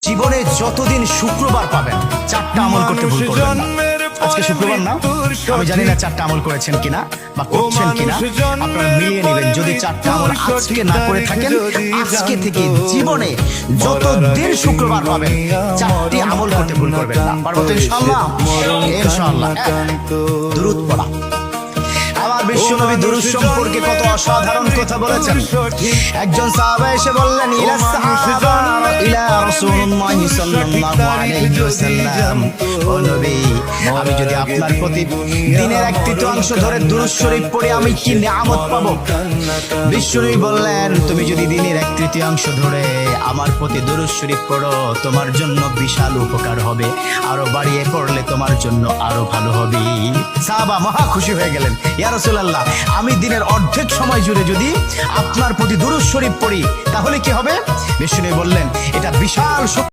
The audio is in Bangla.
জীবনে যতদিন শুক্রবার পাবেন চারটা আমল করতে ভুল করবেন না। আজকে শুক্রবার না, আমি জানি না চারটা আমল করেছেন কিনা বা করছেন কিনা, আপনারা মিলিয়ে নেবেন। যদি চারটা আমল আজকে না করে থাকেন, আজকে থেকে জীবনে যতদিন শুক্রবার পাবেন চারটি আমল করতে ভুল করবেন না। পারবো তো ইনশাআল্লাহ? ইনশাআল্লাহ। দুরূদ পড়া। আমার বিশ্বনবী দুরূদ সম্পর্কে কত অসাধারণ কথা বলেছেন। একজন সাহাবা এসে বললেন, ইলা সাহাবা ইলা রাসূলুল্লাহ সাল্লাল্লাহু আলাইহি ওয়াসাল্লাম, ও নবী, আমি যদি আপনার প্রতি দিনের এক তৃতীয়াংশ ধরে দুরূদ শরীফ পড়ি আমি কি নিয়ামত পাবো? বিশ্বনবী বললেন, তুমি যদি দিনের এক তৃতীয়াংশ ধরে আমার প্রতি দুরূদ শরীফ পড়ো তোমার জন্য বিশাল উপকার হবে, আরো বাড়িয়ে পড়লে তোমার জন্য আরো ভালো হবে। সাহাবা মহা খুশি হয়ে গেলেন, ইয়া রাসূলুল্লাহ, আমি দিনের অর্ধেক সময় জুড়ে যদি আপনার প্রতি দুরূদ শরীফ পড়ি তাহলে কি হবে? বিশ্বনবী বললেন, এটা বিশাল